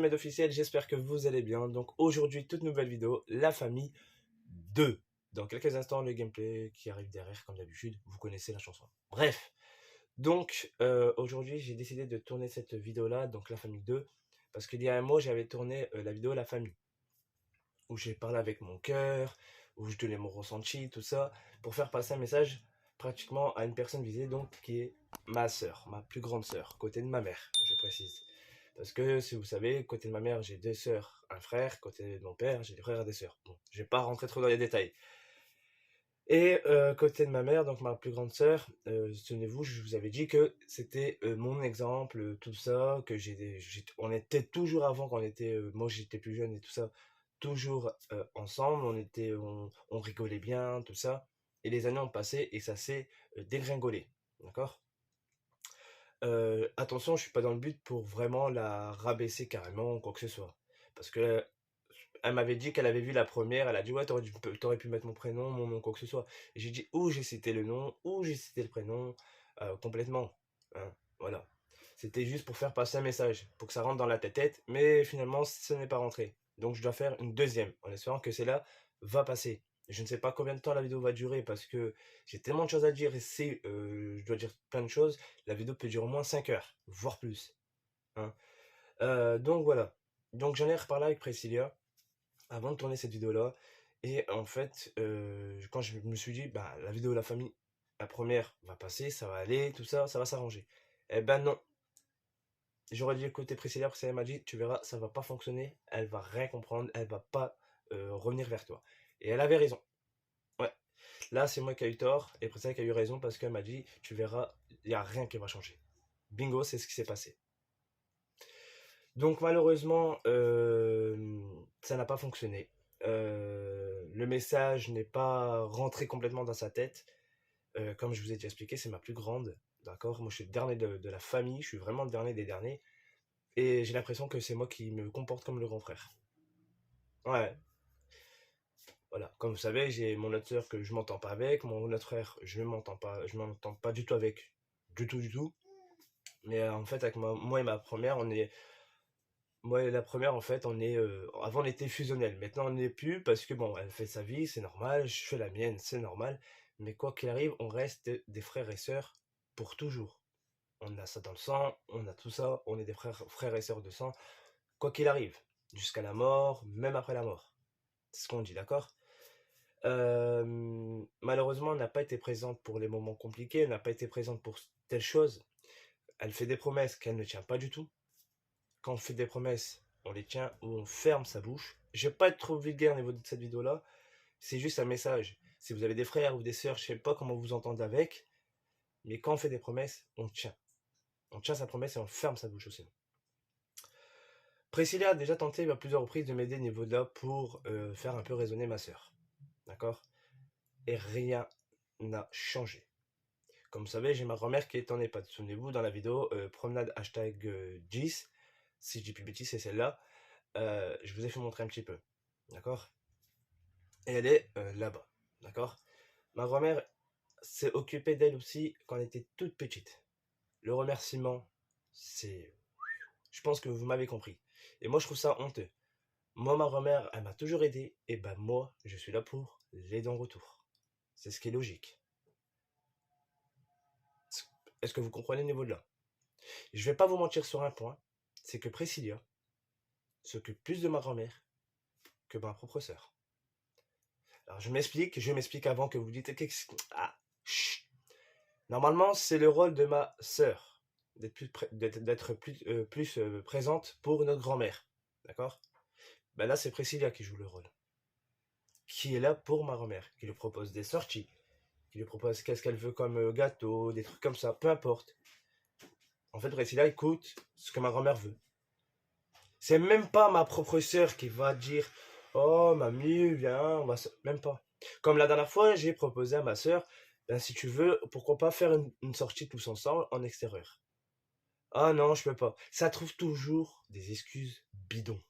Ahmed officiel, j'espère que vous allez bien. Donc aujourd'hui, toute nouvelle vidéo, la famille 2. Dans quelques instants, le gameplay qui arrive derrière, comme d'habitude, vous connaissez la chanson. Bref, donc aujourd'hui, j'ai décidé de tourner cette vidéo-là, donc la famille 2, parce qu'il y a un mois, j'avais tourné la vidéo La famille, où j'ai parlé avec mon cœur, où je donnais mon ressenti, tout ça, pour faire passer un message pratiquement à une personne visée, donc qui est ma sœur, ma plus grande sœur, côté de ma mère, je précise. Parce que, si vous savez, côté de ma mère, j'ai deux sœurs, un frère. Côté de mon père, j'ai des frères et des sœurs. Bon, je vais pas rentrer trop dans les détails. Et côté de ma mère, donc ma plus grande sœur, souvenez-vous, je vous avais dit que c'était mon exemple, tout ça, que on était toujours avant, quand on était, moi j'étais plus jeune et tout ça, toujours ensemble, on rigolait bien, tout ça. Et les années ont passé et ça s'est dégringolé, d'accord? Attention, je suis pas dans le but pour vraiment la rabaisser carrément ou quoi que ce soit. Parce que elle m'avait dit qu'elle avait vu la première, elle a dit ouais, t'aurais pu mettre mon prénom, mon nom, quoi que ce soit. Et j'ai dit ou j'ai cité le nom, ou j'ai cité le prénom, complètement. Hein, voilà. C'était juste pour faire passer un message, pour que ça rentre dans la tête, mais finalement ce n'est pas rentré. Donc je dois faire une deuxième, en espérant que celle-là va passer. Je ne sais pas combien de temps la vidéo va durer parce que j'ai tellement de choses à dire et si je dois dire plein de choses, la vidéo peut durer au moins 5 heures, voire plus. Hein. Donc voilà. Donc j'en ai reparlé avec Priscilla avant de tourner cette vidéo-là. Et en fait, quand je me suis dit, bah, la vidéo de la famille, la première va passer, ça va aller, tout ça, ça va s'arranger. Eh ben non. J'aurais dû écouter Priscilla, Priscilla m'a dit, tu verras, ça va pas fonctionner, elle va rien comprendre, elle va pas revenir vers toi. Et elle avait raison. Ouais. Là, c'est moi qui ai eu tort, et Priscilla qui a eu raison parce qu'elle m'a dit, tu verras, il n'y a rien qui va changer. Bingo, c'est ce qui s'est passé. Donc malheureusement, ça n'a pas fonctionné. Le message n'est pas rentré complètement dans sa tête. Comme je vous ai déjà expliqué, c'est ma plus grande. D'accord? Moi, je suis le dernier de la famille. Je suis vraiment le dernier des derniers. Et j'ai l'impression que c'est moi qui me comporte comme le grand frère. Ouais, voilà. Comme vous savez, j'ai mon autre sœur que je m'entends pas avec. Mon autre frère, je m'entends pas du tout avec. Du tout, du tout. Mais en fait, avec moi et ma première, moi et la première, en fait, avant, on était fusionnels. Maintenant, on n'est plus parce que, bon, elle fait sa vie, c'est normal. Je fais la mienne, c'est normal. Mais quoi qu'il arrive, on reste des frères et sœurs pour toujours. On a ça dans le sang, on a tout ça. On est des frères et sœurs de sang. Quoi qu'il arrive, jusqu'à la mort, même après la mort. C'est ce qu'on dit, d'accord? Malheureusement, elle n'a pas été présente pour les moments compliqués. Elle n'a pas été présente pour telle chose. Elle fait des promesses qu'elle ne tient pas du tout. Quand on fait des promesses, on les tient ou on ferme sa bouche. Je vais pas être trop vulgaire au niveau de cette vidéo-là. C'est juste un message. Si vous avez des frères ou des sœurs, je sais pas comment vous entendez avec, mais quand on fait des promesses, on tient. On tient sa promesse et on ferme sa bouche aussi. Priscilla a déjà tenté à plusieurs reprises de m'aider au niveau de là pour faire un peu raisonner ma sœur. D'accord? Et rien n'a changé. Comme vous savez, j'ai ma grand-mère qui est en EHPAD. Souvenez-vous, dans la vidéo promenade hashtag 10, si je dis plus de bêtises, c'est celle-là. Je vous ai fait montrer un petit peu. D'accord? Et elle est là-bas. D'accord? Ma grand-mère s'est occupée d'elle aussi quand elle était toute petite. Le remerciement, c'est... Je pense que vous m'avez compris. Et moi, je trouve ça honteux. Moi, ma grand-mère, elle m'a toujours aidé. Et ben moi, je suis là pour l'aider en retour. C'est ce qui est logique. Est-ce que vous comprenez le niveau de là? Je vais pas vous mentir sur un point. C'est que Priscilla s'occupe plus de ma grand-mère que ma propre sœur. Alors je m'explique avant que vous dites ah, chut. Normalement, c'est le rôle de ma sœur d'être plus présente pour notre grand-mère. D'accord? Ben là, c'est Priscilla qui joue le rôle. Qui est là pour ma grand-mère, qui lui propose des sorties, qui lui propose qu'est-ce qu'elle veut comme gâteau, des trucs comme ça, peu importe. En fait, Priscilla écoute ce que ma grand-mère veut. C'est même pas ma propre sœur qui va dire oh mamie, viens, on va se... Même pas. Comme la dernière fois, j'ai proposé à ma sœur, ben, si tu veux, pourquoi pas faire une sortie tous ensemble en extérieur. Ah non, je peux pas. Ça trouve toujours des excuses bidons.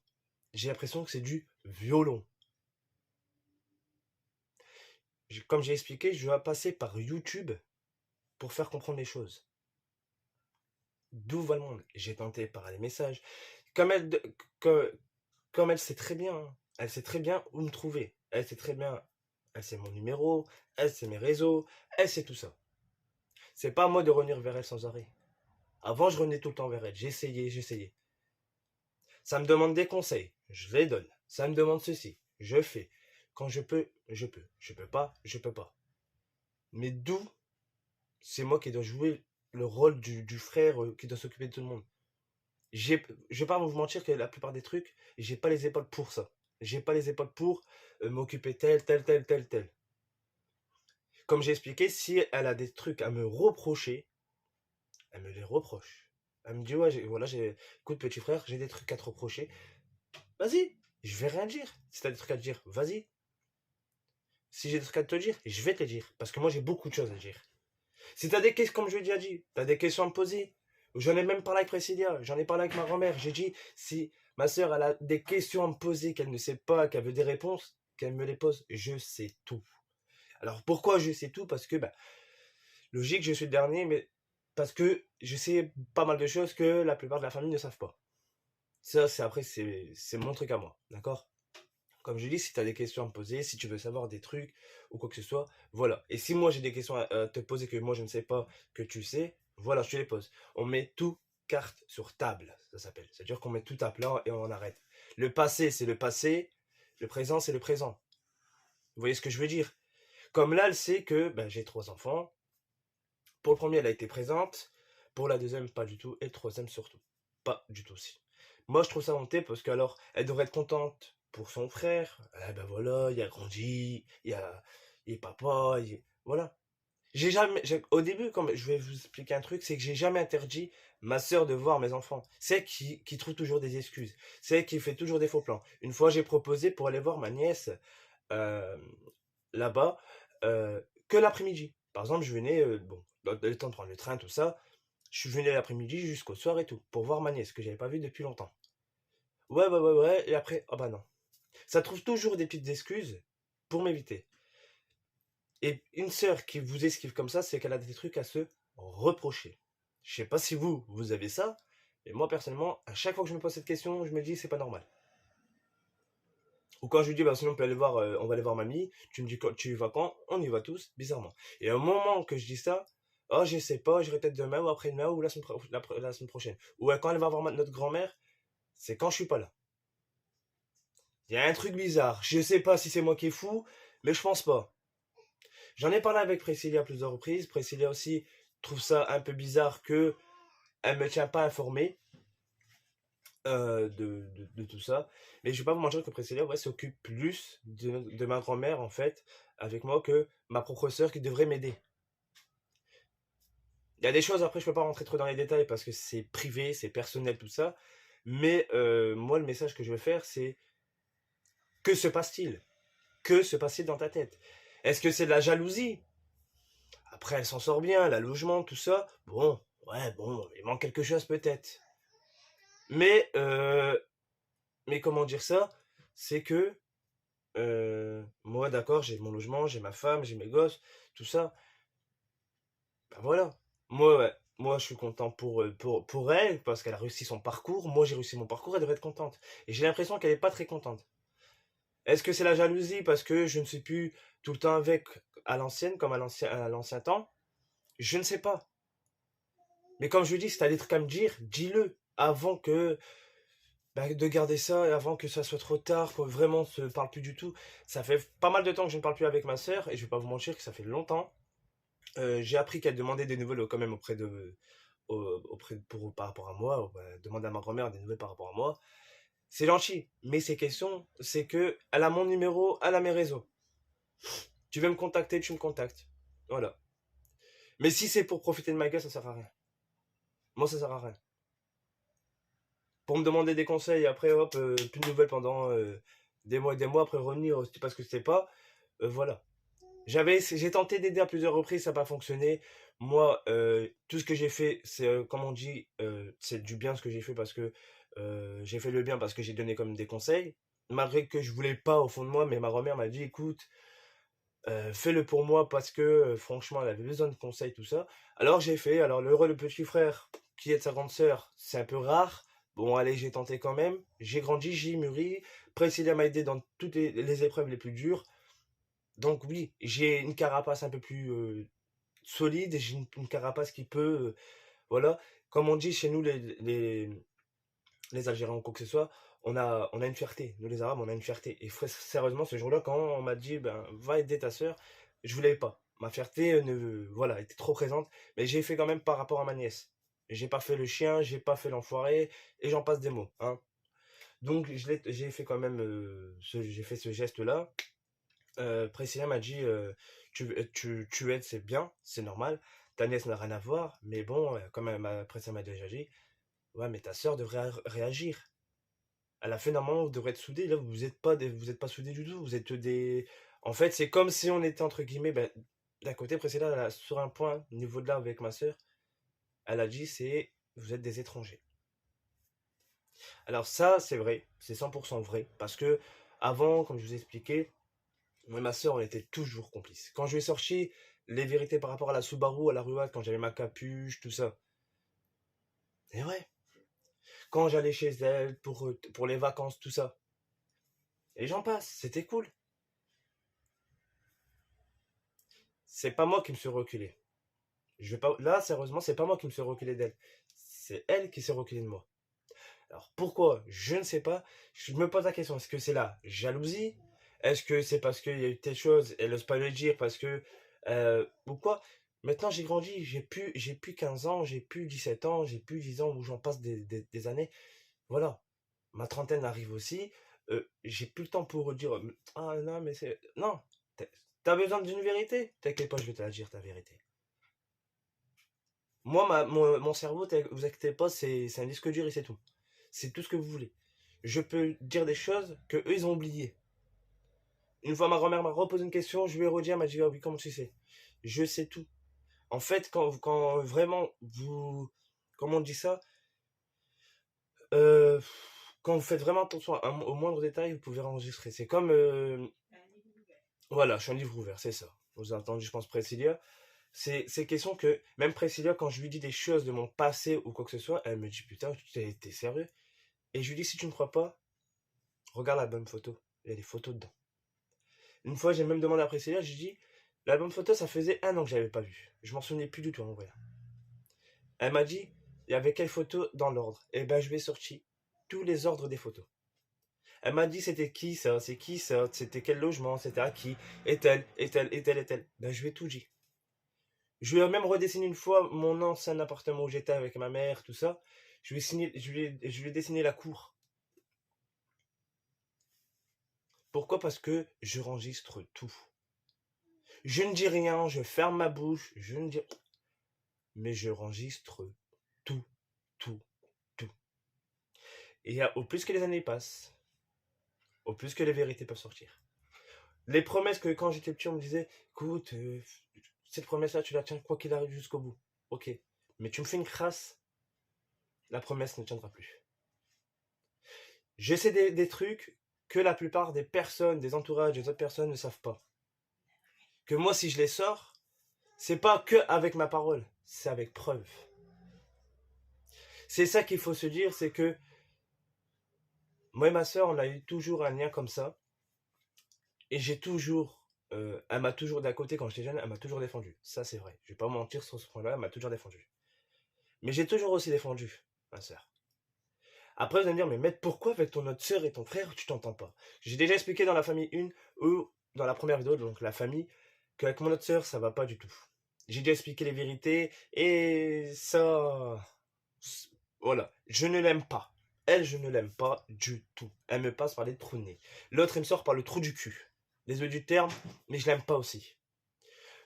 J'ai l'impression que c'est du violon. Comme j'ai expliqué, je dois passer par YouTube pour faire comprendre les choses. D'où va le monde? J'ai tenté par les messages. comme elle, que- comme elle sait très bien, hein. Elle sait très bien où me trouver. Elle sait très bien, elle sait mon numéro, elle sait mes réseaux, elle sait tout ça. C'est pas à moi de revenir vers elle sans arrêt. Avant, je revenais tout le temps vers elle. J'essayais, j'essayais. Ça me demande des conseils, je les donne. Ça me demande ceci, je fais. Quand je peux, je peux. Je peux pas, je peux pas. Mais d'où c'est moi qui dois jouer le rôle du frère qui doit s'occuper de tout le monde. Je vais pas vous mentir que la plupart des trucs, j'ai pas les épaules pour ça. J'ai pas les épaules pour m'occuper tel. Comme j'ai expliqué, si elle a des trucs à me reprocher, elle me les reproche. Elle me dit, ouais, voilà, écoute, petit frère, j'ai des trucs à te reprocher. Vas-y, je vais rien dire. Si t'as des trucs à te dire, vas-y. Si j'ai des trucs à te dire, je vais te les dire. Parce que moi, j'ai beaucoup de choses à dire. Si t'as des questions, comme je l'ai déjà dit, t'as des questions à me poser. J'en ai même parlé avec Priscilla, j'en ai parlé avec ma grand-mère. J'ai dit, si ma soeur elle a des questions à me poser, qu'elle ne sait pas, qu'elle veut des réponses, qu'elle me les pose. Je sais tout. Alors pourquoi je sais tout? Parce que, bah, logique, je suis le dernier, mais parce que je sais pas mal de choses que la plupart de la famille ne savent pas. Ça, c'est après, c'est mon truc à moi, d'accord? Comme je dis, si tu as des questions à me poser, si tu veux savoir des trucs ou quoi que ce soit, voilà. Et si moi j'ai des questions à te poser que moi je ne sais pas, que tu sais, voilà, je te les pose. On met tout carte sur table, ça s'appelle. C'est-à-dire qu'on met tout à plat et on en arrête. Le passé, c'est le passé. Le présent, c'est le présent. Vous voyez ce que je veux dire? Comme là, elle sait que ben, j'ai trois enfants. Pour le premier, elle a été présente. Pour la deuxième, pas du tout. Et le troisième, surtout. Pas du tout aussi. Moi, je trouve ça honteux parce qu'alors, elle devrait être contente pour son frère. Eh ben voilà, il a grandi, il est papa, voilà. Au début, comme je vais vous expliquer un truc, c'est que j'ai jamais interdit ma sœur de voir mes enfants. C'est elle qui trouve toujours des excuses. C'est elle qui fait toujours des faux plans. Une fois, j'ai proposé pour aller voir ma nièce euh, là-bas que l'après-midi. Par exemple, je venais, bon, dans le temps de prendre le train, tout ça, je suis venu l'après-midi jusqu'au soir et tout, pour voir ma nièce, que j'avais pas vue depuis longtemps. Ouais, et après, oh bah non. Ça trouve toujours des petites excuses pour m'éviter. Et une sœur qui vous esquive comme ça, c'est qu'elle a des trucs à se reprocher. Je sais pas si vous avez ça, mais moi personnellement, à chaque fois que je me pose cette question, je me dis c'est pas normal. Ou quand je lui dis bah sinon on peut aller voir, on va aller voir mamie, tu me dis quand tu y vas quand, on y va tous, bizarrement. Et au moment que je dis ça, oh je sais pas, j'irai peut-être demain ou après-demain ou la semaine prochaine. Ou quand elle va voir notre grand-mère, c'est quand je suis pas là. Il y a un truc bizarre. Je sais pas si c'est moi qui est fou, mais je pense pas. J'en ai parlé avec Priscilla à plusieurs reprises. Priscilla aussi trouve ça un peu bizarre que elle me tient pas informé de tout ça. Mais je vais pas vous mentir que Priscilla ouais, s'occupe plus de ma grand-mère en fait avec moi que ma propre sœur qui devrait m'aider. Il y a des choses après je peux pas rentrer trop dans les détails parce que c'est privé, c'est personnel tout ça. Mais moi le message que je veux faire c'est que se passe-t-il? Que se passe-t-il dans ta tête? Est-ce que c'est de la jalousie? Après, elle s'en sort bien, la logement, tout ça. Bon, ouais, bon, il manque quelque chose peut-être. Mais, euh, mais comment dire ça? C'est que moi, d'accord, j'ai mon logement, j'ai ma femme, j'ai mes gosses, tout ça. Ben voilà. Moi, ouais, moi, je suis content pour elle parce qu'elle a réussi son parcours. Moi, j'ai réussi mon parcours, elle devrait être contente. Et j'ai l'impression qu'elle n'est pas très contente. Est-ce que c'est la jalousie parce que je ne suis plus tout le temps avec à l'ancienne, comme à l'ancien temps? Je ne sais pas. Mais comme je dis, si t'as des trucs à me dire, dis-le avant que bah, de garder ça, et avant que ça soit trop tard, qu'on vraiment se parle plus du tout. Ça fait pas mal de temps que je ne parle plus avec ma sœur, et je vais pas vous mentir que ça fait longtemps. J'ai appris qu'elle demandait des nouvelles quand même par rapport à moi, demander à ma grand-mère des nouvelles par rapport à moi. C'est gentil, mais ces questions, c'est que elle a mon numéro, elle a mes réseaux. Tu veux me contacter, tu me contactes. Voilà. Mais si c'est pour profiter de ma gueule, ça sert à rien. Moi, ça sert à rien. Pour me demander des conseils, après hop, plus de nouvelles pendant des mois et des mois, après revenir parce que c'était pas, voilà. J'ai tenté d'aider à plusieurs reprises, ça n'a pas fonctionné. Moi, tout ce que j'ai fait, c'est, comme on dit, c'est du bien ce que j'ai fait parce que j'ai fait le bien parce que j'ai donné comme des conseils. Malgré que je voulais pas au fond de moi, mais ma grand-mère m'a dit, écoute, fais-le pour moi parce que franchement, elle avait besoin de conseils, tout ça. Alors j'ai fait, alors le petit frère qui est de sa grande sœur, c'est un peu rare. Bon, allez, j'ai tenté quand même. J'ai grandi, j'ai mûri. Priscilla m'a aidé dans toutes les épreuves les plus dures. Donc oui, j'ai une carapace un peu plus solide. J'ai une carapace qui peut, voilà. Comme on dit chez nous, les Algériens ou quoi que ce soit, on a une fierté. Nous, les Arabes, on a une fierté. Et sérieusement, ce jour-là, quand on m'a dit, ben, va aider ta sœur, je voulais pas. Ma fierté, voilà, était trop présente. Mais j'ai fait quand même par rapport à ma nièce. J'ai pas fait le chien, j'ai pas fait l'enfoiré, et j'en passe des mots, hein. Donc, j'ai fait quand même, j'ai fait ce geste-là. Priscilla m'a dit, tu aides, c'est bien, c'est normal. Ta nièce n'a rien à voir, mais bon, comme Priscilla m'a déjà dit, ouais, mais ta sœur devrait réagir. À la fin, normalement, vous devrez être soudés. Là, vous êtes pas soudés du tout. Vous êtes des. En fait, c'est comme si on était entre guillemets. Ben, d'un côté, précédent, sur un point, au niveau de là, avec ma sœur, elle a dit c'est vous êtes des étrangers. Alors, ça, c'est vrai. C'est 100% vrai. Parce que, avant, comme je vous ai expliqué, moi et ma sœur, on était toujours complices. Quand je lui ai sorti les vérités par rapport à la Subaru, à la Ruade, quand j'avais ma capuche, tout ça. Et ouais. Quand j'allais chez elle pour les vacances, tout ça. Et j'en passe. C'était cool. C'est pas moi qui me suis reculé. Je vais pas. Là, sérieusement, c'est pas moi qui me suis reculé d'elle. C'est elle qui s'est reculée de moi. Alors pourquoi? Je ne sais pas. Je me pose la question. Est-ce que c'est la jalousie? Est-ce que c'est parce qu'il y a eu telle chose, elle n'ose pas le dire parce que. Ou quoi? Maintenant, j'ai grandi, j'ai plus 15 ans, j'ai plus 17 ans, j'ai plus 10 ans où j'en passe des années. Voilà. Ma trentaine arrive aussi. J'ai plus le temps pour dire ah non, mais c'est. Non. T'as besoin d'une vérité? T'inquiète pas, je vais te la dire, ta vérité. Moi, mon cerveau, vous inquiétez pas, c'est un disque dur et c'est tout. C'est tout ce que vous voulez. Je peux dire des choses que eux, ils ont oubliées. Une fois, ma grand-mère m'a reposé une question, je lui ai redit, elle m'a dit, ah oui, comment tu sais? Je sais tout. En fait, quand vraiment vous, comment on dit ça? Euh, Quand vous faites vraiment attention au moindre détail, vous pouvez enregistrer. C'est comme, voilà, je suis un livre ouvert, c'est ça. Vous avez entendu, je pense, Priscilla. C'est question que, même Priscilla, quand je lui dis des choses de mon passé ou quoi que ce soit, elle me dit, putain, t'es sérieux? Et je lui dis, si tu ne me crois pas, regarde l'album photo. Il y a des photos dedans. Une fois, j'ai même demandé à Priscilla, j'ai dit, l'album photo, ça faisait un an que je l'avais pas vu. Je m'en souvenais plus du tout en vrai. Elle m'a dit, il y avait quelle photo dans l'ordre? Et ben, je lui ai sorti tous les ordres des photos. Elle m'a dit, c'était qui ça? C'est qui ça? C'était quel logement? C'était à qui? Et tel, et tel, et tel, et tel. Ben, je lui ai tout dit. Je lui ai même redessiné une fois mon ancien appartement où j'étais avec ma mère, tout ça. Je lui ai dessiné la cour. Pourquoi? Parce que je enregistre tout. Je ne dis rien, je ferme ma bouche, je ne dis... Mais je enregistre tout, tout, tout. Et au plus que les années passent, au plus que les vérités peuvent sortir. Les promesses que quand j'étais petit, on me disait, écoute, cette promesse-là, tu la tiens quoi qu'il arrive jusqu'au bout. Ok. Mais tu me fais une crasse, la promesse ne tiendra plus. Je sais des trucs que la plupart des personnes, des entourages, des autres personnes ne savent pas. Que moi, si je les sors, c'est pas que avec ma parole, c'est avec preuve. C'est ça qu'il faut se dire, c'est que moi et ma soeur, on a eu toujours un lien comme ça. Et j'ai toujours. Elle m'a toujours, d'un côté, quand j'étais jeune, elle m'a toujours défendu. Ça, c'est vrai. Je vais pas mentir sur ce point-là, elle m'a toujours défendu. Mais j'ai toujours aussi défendu ma soeur. Après, vous allez me dire, mais maître, pourquoi avec ton autre soeur et ton frère, tu t'entends pas? J'ai déjà expliqué dans la famille 1, ou dans la première vidéo, donc la famille, qu'avec mon autre soeur, ça va pas du tout. J'ai déjà expliqué les vérités, et ça. Voilà. Je ne l'aime pas. Elle, je ne l'aime pas du tout. Elle me passe par les trous de nez. L'autre, il me sort par le trou du cul. Désolé du terme, mais je l'aime pas aussi.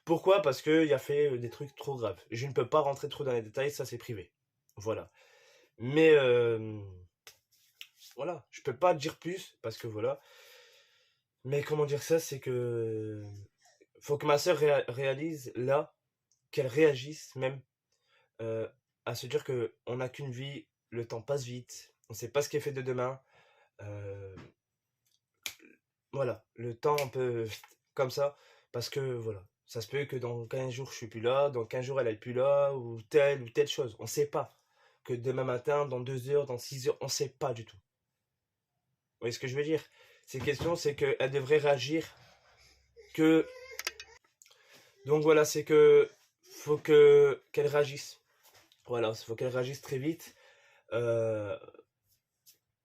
Pourquoi? Parce qu'il a fait des trucs trop graves. Je ne peux pas rentrer trop dans les détails, ça c'est privé. Voilà. Mais voilà, je peux pas dire plus parce que voilà. Mais comment dire ça, c'est que faut que ma soeur réalise là, qu'elle réagisse même euh, à se dire que on n'a qu'une vie, le temps passe vite, on sait pas ce qui est fait de demain. euh, voilà, le temps un peu comme ça, parce que voilà, ça se peut que dans 15 jours je suis plus là, dans 15 jours elle est plus là, ou telle chose, on sait pas. que demain matin, dans 2 heures, dans 6 heures, on sait pas du tout. Vous voyez ce que je veux dire? Cette question, c'est qu'elle devrait réagir que... Donc voilà, c'est que faut que qu'elle réagisse. Voilà, il faut qu'elle réagisse très vite. Euh,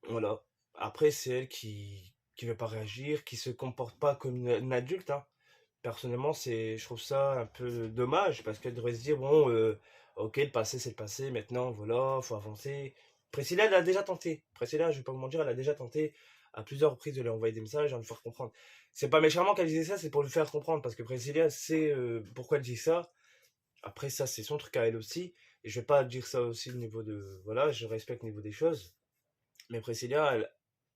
voilà. Après, c'est elle qui veut pas réagir, qui se comporte pas comme une adulte, hein. Personnellement, je trouve ça un peu dommage parce qu'elle devrait se dire, bon, ok, le passé, c'est le passé, maintenant, voilà, faut avancer. Priscilla, elle a déjà tenté. Priscilla, je vais pas vous mentir, elle a déjà tenté à plusieurs reprises de lui envoyer des messages, de lui faire comprendre. C'est pas méchamment qu'elle disait ça, c'est pour lui faire comprendre parce que Priscilla sait pourquoi elle dit ça. Après, ça, c'est son truc à elle aussi. Et je vais pas dire ça aussi au niveau de. Voilà, je respecte le niveau des choses. Mais Priscilla,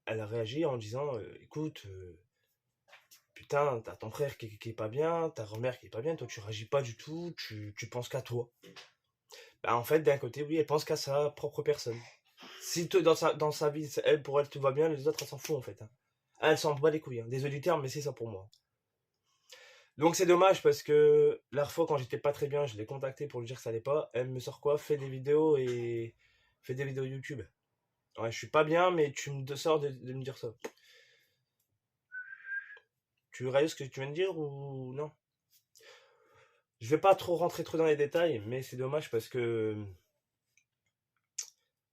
elle a réagi en disant écoute, putain, t'as ton frère qui est pas bien, ta grand-mère qui est pas bien, toi tu réagis pas du tout, tu penses qu'à toi. Bah, en fait, d'un côté, oui, elle pense qu'à sa propre personne. Si dans sa vie, elle, pour elle, tout va bien, les autres, elle s'en fout en fait, hein. Elle s'en bat les couilles, hein. Désolé du terme, mais c'est ça pour moi. Donc c'est dommage parce que la dernière fois, quand j'étais pas très bien, je l'ai contactée pour lui dire que ça allait pas. Elle me sort quoi? Fais des vidéos et. Fais des vidéos YouTube. Ouais, je suis pas bien, mais tu me sors de me dire ça. Tu réalises ce que tu viens de dire ou non? Je vais pas trop rentrer trop dans les détails, mais c'est dommage parce que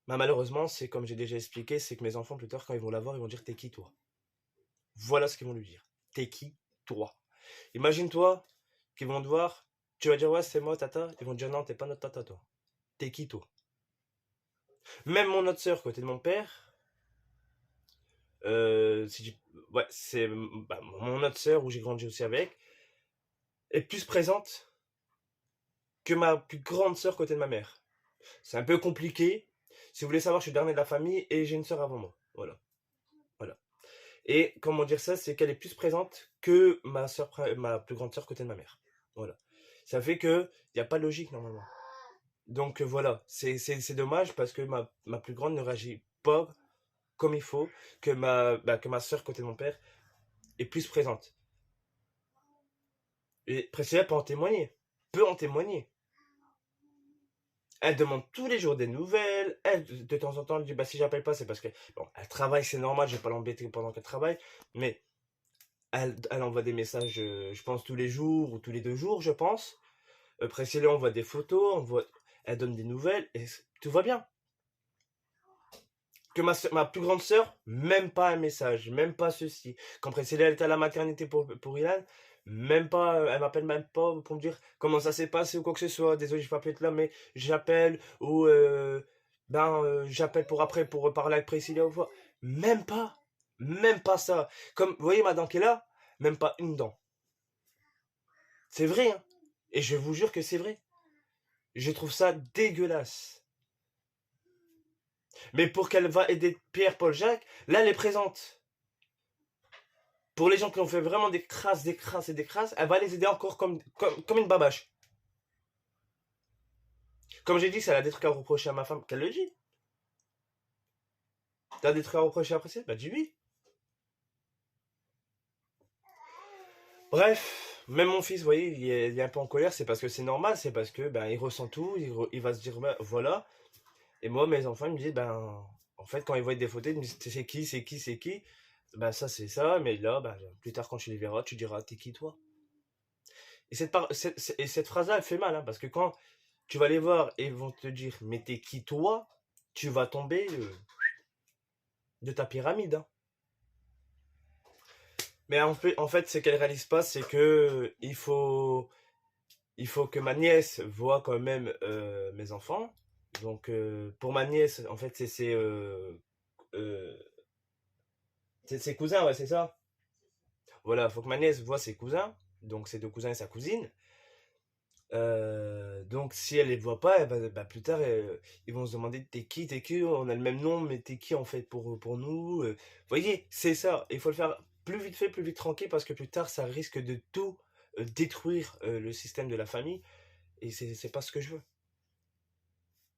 bah, malheureusement, c'est comme j'ai déjà expliqué, c'est que mes enfants plus tard, quand ils vont la voir, ils vont dire t'es qui toi? Voilà ce qu'ils vont lui dire. T'es qui toi? Imagine-toi qu'ils vont te voir, tu vas dire ouais c'est moi tata, ils vont te dire non t'es pas notre tata toi. T'es qui toi? Même mon autre sœur côté de mon père, ouais c'est bah, mon autre sœur où j'ai grandi aussi avec, est plus présente que ma plus grande sœur côté de ma mère. C'est un peu compliqué. Si vous voulez savoir, je suis le dernier de la famille et j'ai une sœur avant moi. Voilà. Voilà. Et comment dire ça, c'est qu'elle est plus présente que ma plus grande sœur côté de ma mère. Voilà. Ça fait que il n'y a pas de logique normalement. Donc voilà, c'est dommage parce que ma plus grande ne réagit pas comme il faut, que ma sœur côté de mon père est plus présente. Et Priscilla peut en témoigner. Peut en témoigner. Elle demande tous les jours des nouvelles. Elle, de temps en temps, elle dit bah si j'appelle pas, c'est parce que bon, elle travaille, c'est normal, je vais pas l'embêter pendant qu'elle travaille, mais elle envoie des messages, je pense tous les jours ou tous les 2 jours, je pense. Priscilla envoie des photos, elle donne des nouvelles et tout va bien. Que ma plus grande sœur, même pas un message, même pas ceci. Quand Priscilla elle était à la maternité pour Ilan, même pas, elle m'appelle même pas pour me dire comment ça s'est passé ou quoi que ce soit. Désolé, je pas pu être là, mais j'appelle ou j'appelle pour après pour parler avec Priscilla ou quoi. Même pas ça. Comme vous voyez ma dent qui est là, même pas une dent. C'est vrai, hein. Et je vous jure que c'est vrai. Je trouve ça dégueulasse. Mais pour qu'elle va aider Pierre, Paul, Jacques, là elle est présente. Pour les gens qui ont fait vraiment des crasses, des crasses et des crasses, elle va les aider encore comme une babache. Comme j'ai dit, si elle a des trucs à reprocher à ma femme, qu'elle le dit. T'as des trucs à reprocher à apprécier? Bah dis oui. Bref, même mon fils, vous voyez, il est un peu en colère, c'est parce que c'est normal, c'est parce que ben il ressent tout, il va se dire ben, voilà. Et moi, mes enfants, ils me disent ben en fait, quand ils voient des photos, ils me disent c'est qui, c'est qui, c'est qui. Ben ça, c'est ça, mais là, ben, plus tard, quand tu les verras, tu diras t'es qui toi? Et cette phrase-là, elle fait mal, hein, parce que quand tu vas les voir et ils vont te dire mais t'es qui toi? Tu vas tomber de ta pyramide, hein. Mais en fait, ce qu'elle réalise pas, c'est que il faut que ma nièce voit quand même mes enfants. Donc, pour ma nièce, en fait, euh, c'est ses cousins, ouais, c'est ça. Voilà, il faut que ma nièce voit ses cousins, donc ses deux cousins et sa cousine. Donc, si elle les voit pas, bah, plus tard, ils vont se demander t'es qui, on a le même nom, mais t'es qui en fait pour nous. Vous voyez, c'est ça. Il faut le faire plus vite fait, plus vite tranquille, parce que plus tard, ça risque de tout détruire le système de la famille, et c'est pas ce que je veux.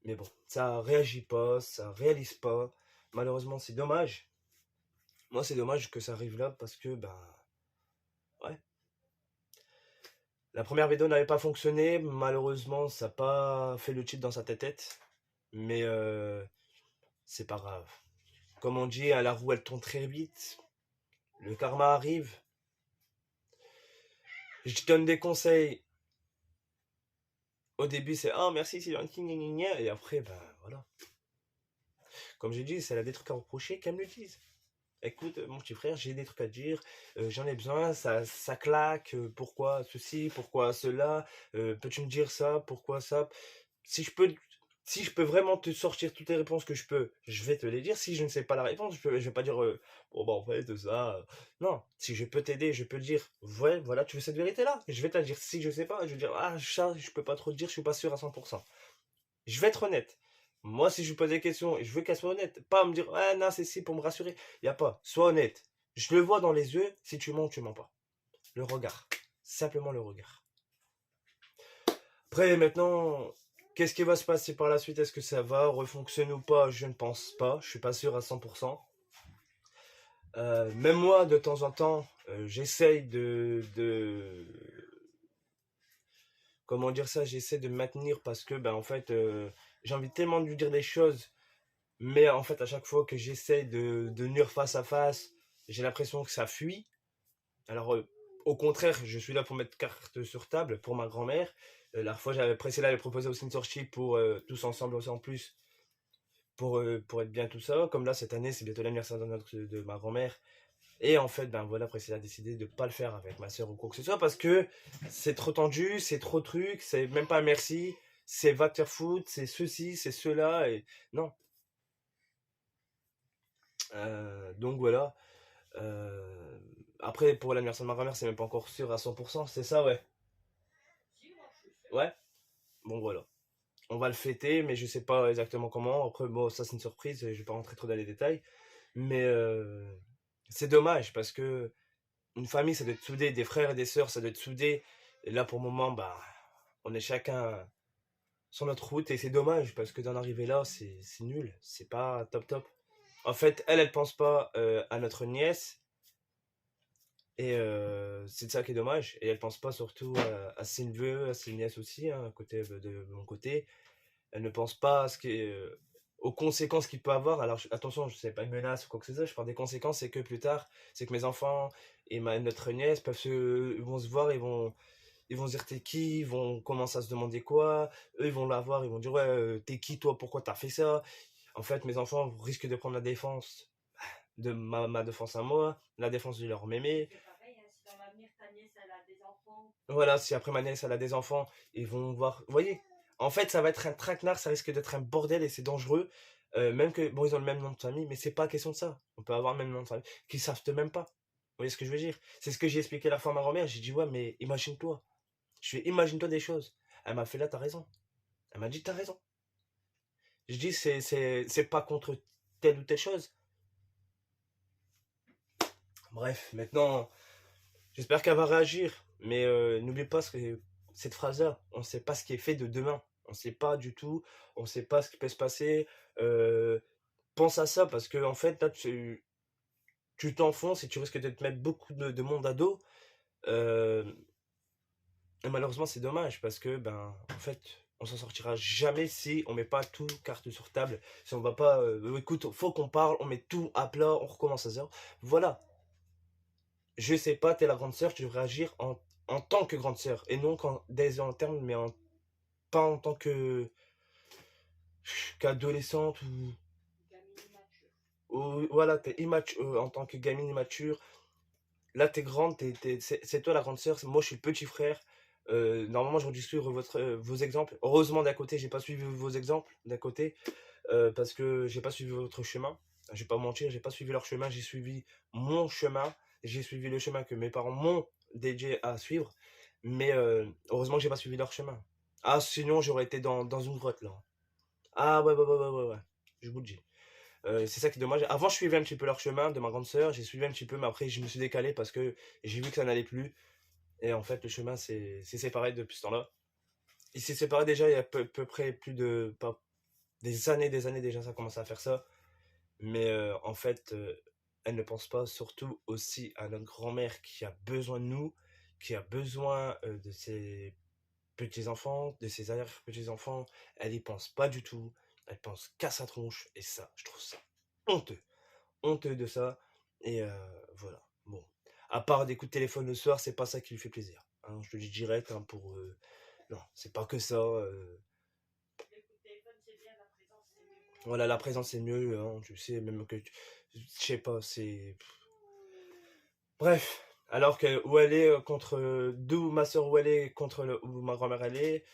Mais bon, ça réagit pas, ça réalise pas. Malheureusement, c'est dommage. Moi, c'est dommage que ça arrive là, parce que, ben, ouais. La première vidéo n'avait pas fonctionné, malheureusement, ça n'a pas fait le cheat dans sa tête. Mais c'est pas grave. Comme on dit, à la roue, elle tourne très vite. Le karma arrive. Je te donne des conseils. Au début, c'est «Oh, merci, c'est gentil, gna, gna, gna.» Et après, ben voilà. Comme j'ai dit, si elle a des trucs à reprocher, qu'elle me le dise. Écoute, mon petit frère, j'ai des trucs à te dire, j'en ai besoin, ça claque, pourquoi ceci, pourquoi cela, peux-tu me dire ça, pourquoi ça? Si je peux, si je peux vraiment te sortir toutes les réponses que je peux, je vais te les dire. Si je ne sais pas la réponse, je vais pas dire, bon bah en fait ça. Non, si je peux t'aider, je peux te dire, ouais, voilà, tu veux cette vérité-là, je vais te la dire. Si je sais pas, je vais dire, ah ça, je peux pas trop te dire, je suis pas sûr à 100%. Je vais être honnête. Moi, si je lui pose des questions et je veux qu'elle soit honnête, pas me dire, ah non, c'est si pour me rassurer. Il y a pas. Sois honnête. Je le vois dans les yeux. Si tu mens, tu mens pas. Le regard. Simplement le regard. Après, maintenant, qu'est-ce qui va se passer par la suite? Est-ce que ça va refonctionner ou pas? Je ne pense pas. Je suis pas sûr à 100%. Même moi, de temps en temps, j'essaye comment dire ça? J'essaie de me maintenir parce que, ben, en fait, j'ai envie tellement de lui dire des choses. Mais en fait, à chaque fois que j'essaie de nuire face à face, j'ai l'impression que ça fuit. Alors, au contraire, je suis là pour mettre carte sur table pour ma grand-mère. La dernière fois, j'avais Priscilla avait proposé aussi une sortie pour tous ensemble aussi en plus, pour être bien tout ça. Comme là, cette année, c'est bientôt l'anniversaire de ma grand-mère. Et en fait, ben voilà, Priscilla a décidé de pas le faire avec ma soeur ou quoi que ce soit parce que c'est trop tendu, c'est trop truc, c'est même pas un merci, c'est va te faire foutre, c'est ceci, c'est cela. Et non. Donc voilà. Euh, Après, pour l'anniversaire de ma grand-mère, c'est même pas encore sûr à 100%, c'est ça, ouais. Ouais, bon voilà. On va le fêter, mais je sais pas exactement comment. Après, bon, ça c'est une surprise, je vais pas rentrer trop dans les détails. Mais c'est dommage parce que une famille, ça doit être soudé, des frères et des sœurs, ça doit être soudé. Et là, pour le moment, bah, on est chacun sur notre route et c'est dommage parce que d'en arriver là, c'est nul, c'est pas top top. En fait, elle pense pas à notre nièce. Et c'est de ça qui est dommage. Et elle pense pas surtout à ses neveux, à ses nièces aussi, hein, à côté de mon côté. Elle ne pense pas à aux conséquences qu'il peut avoir. Alors attention, je sais pas une menace ou quoi que ce soit. Je parle des conséquences, c'est que plus tard, c'est que mes enfants et notre nièce vont se voir, ils vont se dire t'es qui, ils vont commencer à se demander quoi. Eux, ils vont la voir, ils vont dire ouais, t'es qui toi, pourquoi t'as fait ça. En fait, mes enfants risquent de prendre la défense de ma défense à moi, la défense de leur mémé. Voilà, si après ma nièce elle a des enfants, ils vont voir. Vous voyez, en fait, ça va être un traquenard, ça risque d'être un bordel et c'est dangereux. Même que, bon, ils ont le même nom de famille, mais c'est pas question de ça. On peut avoir le même nom de famille, qu'ils savent même pas. Vous voyez ce que je veux dire? C'est ce que j'ai expliqué la fois à ma grand-mère. J'ai dit, ouais, mais imagine-toi. Je fais, imagine-toi des choses. Elle m'a fait là, t'as raison. Elle m'a dit, t'as raison. Je dis, c'est pas contre telle ou telle chose. Bref, maintenant, j'espère qu'elle va réagir, mais n'oublie pas cette phrase-là. On ne sait pas ce qui est fait de demain. On ne sait pas du tout. On ne sait pas ce qui peut se passer. Euh, Pense à ça parce que en fait, là, tu t'enfonces et tu risques de te mettre beaucoup de monde à dos. Euh, et malheureusement, c'est dommage parce que, ben, en fait, on s'en sortira jamais si on met pas tout carte sur table. Si on va pas, écoute, faut qu'on parle, on met tout à plat, on recommence à zéro. Voilà. Je sais pas, t'es la grande sœur, tu devrais agir en tant que grande sœur et non dès en termes, mais pas en tant que qu'adolescente ou voilà, t'es immature en tant que gamine immature. Là, t'es grande, c'est toi la grande sœur, moi je suis le petit frère. Normalement, j'aurais dû suivre vos exemples. Heureusement, d'un côté, j'ai pas suivi vos exemples d'un côté parce que j'ai pas suivi votre chemin. Je vais pas mentir, j'ai pas suivi leur chemin, j'ai suivi mon chemin. J'ai suivi le chemin que mes parents m'ont dédié à suivre. Mais heureusement que j'ai pas suivi leur chemin. Ah, sinon, j'aurais été dans une grotte là. Ah, ouais, ouais, ouais, ouais, ouais, ouais. Je vous le dis. C'est ça qui est dommage. Avant, je suivais un petit peu leur chemin de ma grande sœur. J'ai suivi un petit peu, mais après, je me suis décalé parce que j'ai vu que ça n'allait plus. Et en fait, le chemin s'est séparé depuis ce temps-là. Il s'est séparé déjà il y a peu près plus de. Pas, des années déjà, ça commence à faire ça. Mais en fait, elle ne pense pas surtout aussi à notre grand-mère qui a besoin de nous, qui a besoin de ses petits-enfants, de ses arrière-petits-enfants. Elle y pense pas du tout. Elle pense qu'à sa tronche. Et ça, je trouve ça honteux. Honteux de ça. Et voilà. Bon. À part des coups de téléphone le soir, c'est pas ça qui lui fait plaisir. Hein, je te dis direct, hein, pour... non, c'est pas que ça. Voilà, la présence c'est mieux, hein, tu sais, même que... Je sais pas, c'est... Bref. Alors que où elle est contre... D'où ma soeur où elle est contre où ma grand-mère elle est,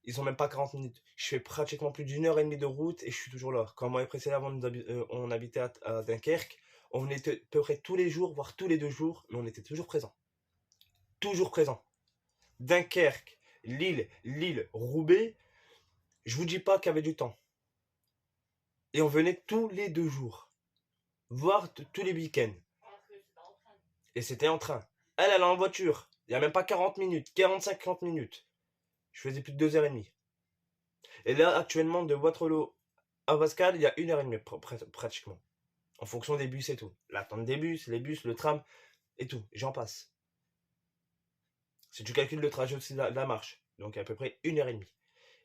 ils ont même pas 40 minutes. Je fais pratiquement plus d'1 heure et demie de route et je suis toujours là. Quand moi et précédemment, on habitait à Dunkerque, on venait à peu près tous les jours, voire tous les 2 jours, mais on était toujours présent. Toujours présent. Dunkerque, Lille, Roubaix, je vous dis pas qu'il y avait du temps. Et on venait tous les 2 jours, voire tous les week-ends. Et c'était en train. Elle est en voiture. Il n'y a même pas 40 minutes, 45-40 minutes. Je faisais plus de 2 heures et demie. Et là, actuellement, de Waterloo à Pascal, il y a 1 heure et demie pratiquement. En fonction des bus et tout. L'attente des bus, les bus, le tram et tout. J'en passe. Si tu calcules le trajet aussi de la marche. Donc à peu près 1 heure et demie.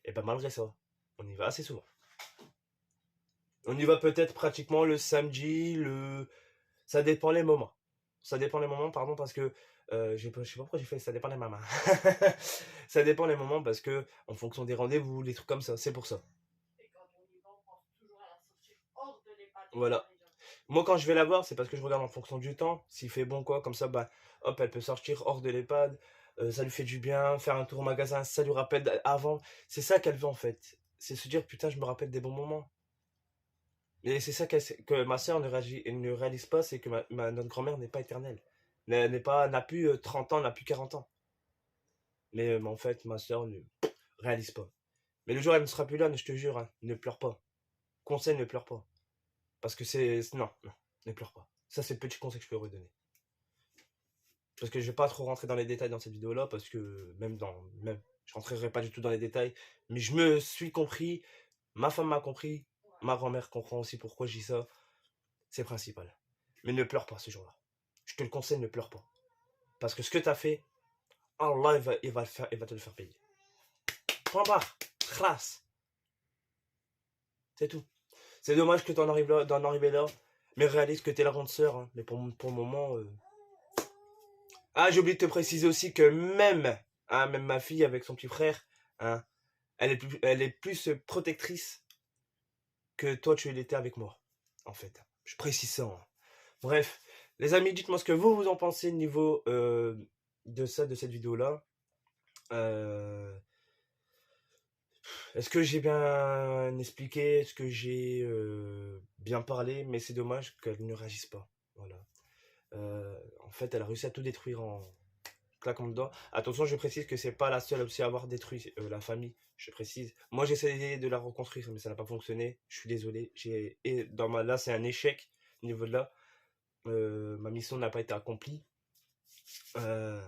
Et ben malgré ça, on y va assez souvent. On y va peut-être pratiquement le samedi, ça dépend les moments. Ça dépend les moments, pardon, parce que je sais pas pourquoi j'ai fait ça dépend les mamans. Ça dépend les moments parce que en fonction des rendez-vous, les trucs comme ça, c'est pour ça. Voilà. Moi quand je vais la voir, c'est parce que je regarde en fonction du temps, s'il fait bon quoi, comme ça, bah hop, elle peut sortir hors de l'EHPAD, ça lui fait du bien, faire un tour au magasin, ça lui rappelle avant. C'est ça qu'elle veut en fait. C'est se dire putain, je me rappelle des bons moments. Et c'est ça que ma soeur ne réalise pas, c'est que notre grand-mère n'est pas éternelle. N'a plus 30 ans, n'a plus 40 ans. Mais en fait, ma soeur ne réalise pas. Mais le jour où elle ne sera plus là, je te jure, hein, ne pleure pas. Conseil, ne pleure pas. Parce que non, non, ne pleure pas. Ça, c'est le petit conseil que je peux redonner. Parce que je vais pas trop rentrer dans les détails dans cette vidéo-là, parce que je rentrerai pas du tout dans les détails. Mais je me suis compris, ma femme m'a compris, ma grand-mère comprend aussi pourquoi je dis ça. C'est principal. Mais ne pleure pas ce jour-là. Je te le conseille, ne pleure pas. Parce que ce que tu as fait, Allah, il va te le faire payer. Point barre. Classe. C'est tout. C'est dommage que tu en arrives là, d'en arriver là. Mais réalise que tu es la grande sœur. Hein. Mais pour le moment. Ah, j'ai oublié de te préciser aussi que même ma fille avec son petit frère, hein, elle est plus protectrice que toi tu l'étais avec moi. En fait. Je précise ça. Hein. Bref, les amis, dites-moi ce que vous en pensez au niveau de cette vidéo-là. Est-ce que j'ai bien expliqué? Est-ce que j'ai bien parlé? Mais c'est dommage qu'elle ne réagisse pas. Voilà. En fait, elle a réussi à tout détruire en claquant de doigts. Attention, je précise que c'est pas la seule aussi à avoir détruit la famille. Je précise. Moi, j'ai essayé de la reconstruire, mais ça n'a pas fonctionné. Je suis désolé. Là, c'est un échec au niveau de là. Ma mission n'a pas été accomplie. Euh,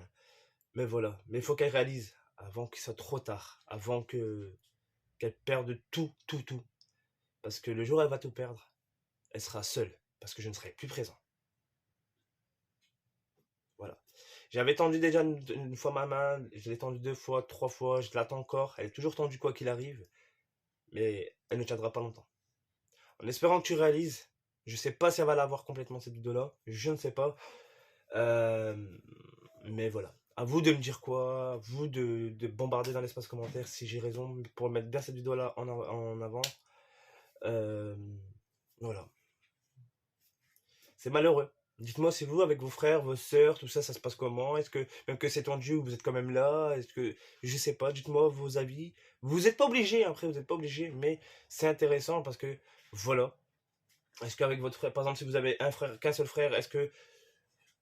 mais voilà. Mais il faut qu'elle réalise avant qu'il soit trop tard. Avant qu'elle perde tout, tout, tout. Parce que le jour où elle va tout perdre, elle sera seule. Parce que je ne serai plus présent. Voilà. J'avais tendu déjà une fois ma main, je l'ai tendue 2 fois, 3 fois, je l'attends encore. Elle est toujours tendue quoi qu'il arrive. Mais elle ne tiendra pas longtemps. En espérant que tu réalises, je sais pas si elle va l'avoir complètement cette vidéo-là. Je ne sais pas. Euh, mais voilà. À vous de me dire quoi. À vous de bombarder dans l'espace commentaire si j'ai raison pour mettre bien cette vidéo-là en avant. Euh, voilà. C'est malheureux. Dites-moi si vous, avec vos frères, vos sœurs, tout ça, ça se passe comment? Est-ce que, même que c'est tendu, vous êtes quand même là? Est-ce que, je sais pas, dites-moi vos avis. Vous n'êtes pas obligé, après, vous n'êtes pas obligé, mais c'est intéressant parce que, voilà. Est-ce qu'avec votre frère, par exemple, si vous avez un frère, qu'un seul frère, est-ce que,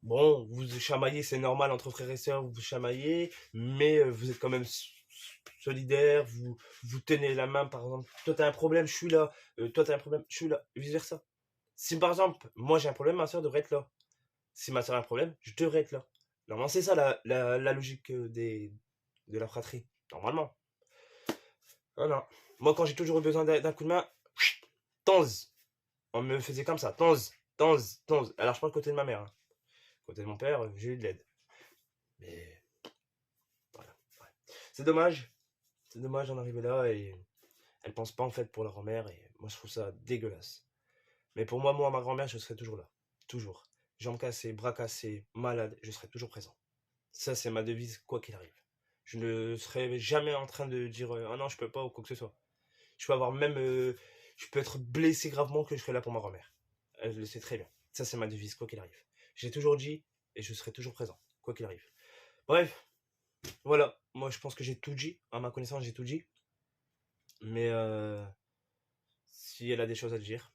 bon, vous vous chamaillez, c'est normal entre frères et sœurs, vous vous chamaillez, mais vous êtes quand même solidaire, vous tenez la main, par exemple, toi t'as un problème, je suis là, toi t'as un problème, je suis là, vice versa. Si par exemple, moi j'ai un problème, ma soeur devrait être là. Si ma soeur a un problème, je devrais être là. Normalement, c'est ça la logique de la fratrie. Normalement. Voilà. Moi, quand j'ai toujours eu besoin d'un coup de main, tonze. On me faisait comme ça. Tonze, tonze, tonze. Alors, je parle côté de ma mère. Hein. Côté de mon père, j'ai eu de l'aide. Mais voilà. Ouais. C'est dommage. C'est dommage d'en arriver là et elle pense pas en fait pour la grand-mère et Moi, je trouve ça dégueulasse. Mais pour moi, ma grand-mère, je serai toujours là. Toujours. Jambes cassées, bras cassés, malade, je serai toujours présent. Ça, c'est ma devise, quoi qu'il arrive. Je ne serai jamais en train de dire ah non, je peux pas ou quoi que ce soit. Je peux avoir même. Je peux être blessé gravement que je serai là pour ma grand-mère. Elle le sait très bien. Ça, c'est ma devise, quoi qu'il arrive. J'ai toujours dit et je serai toujours présent, quoi qu'il arrive. Bref, voilà. Moi, je pense que j'ai tout dit. À ma connaissance, j'ai tout dit. Mais si elle a des choses à dire,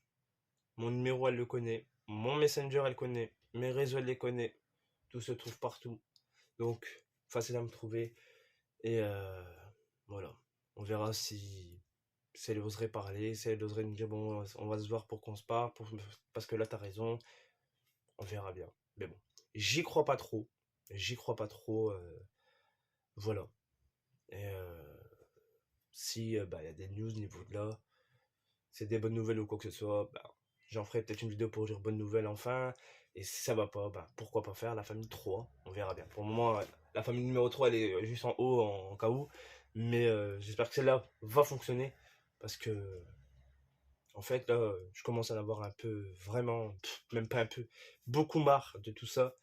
mon numéro, elle le connaît. Mon Messenger, elle connaît. Mes réseaux, elle les connaît. Tout se trouve partout. Donc, facile à me trouver. Et voilà. On verra si elle oserait parler, si elle oserait me dire bon, on va se voir pour qu'on se parle, parce que là, t'as raison. On verra bien. Mais bon, j'y crois pas trop. J'y crois pas trop. Voilà. Et si bah, y a des news au niveau de là, c'est des bonnes nouvelles ou quoi que ce soit, bah, j'en ferai peut-être une vidéo pour dire bonnes nouvelles enfin. Et si ça va pas, bah, pourquoi pas faire la famille 3, on verra bien. Pour le moment, la famille numéro 3, elle est juste en haut en cas où. Mais j'espère que celle-là va fonctionner. Parce que, en fait, là, je commence à en avoir un peu, vraiment, même pas un peu, beaucoup marre de tout ça.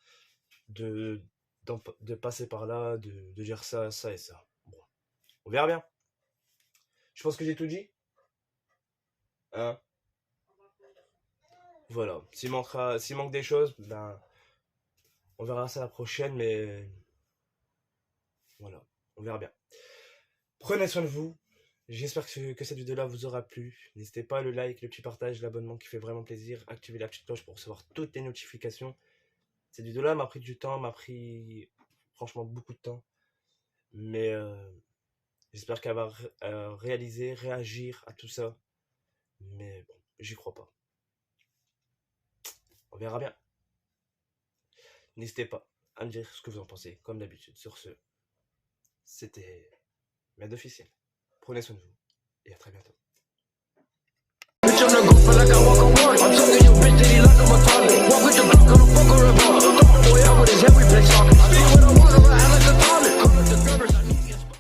De, de passer par là, de dire ça, ça et ça. Bon, on verra bien. Je pense que j'ai tout dit. Hein. Voilà. S'il manque des choses, ben, on verra ça la prochaine, mais voilà, on verra bien. Prenez soin de vous. J'espère que cette vidéo-là vous aura plu. N'hésitez pas à le like, le petit partage, l'abonnement qui fait vraiment plaisir. Activez la petite cloche pour recevoir toutes les notifications. Cette vidéo-là m'a pris du temps, m'a pris franchement beaucoup de temps. Mais j'espère qu'elle va réaliser, réagir à tout ça. Mais bon, j'y crois pas. On verra bien. N'hésitez pas à me dire ce que vous en pensez, comme d'habitude. Sur ce, c'était Merde officiel. Prenez soin de vous et à très bientôt.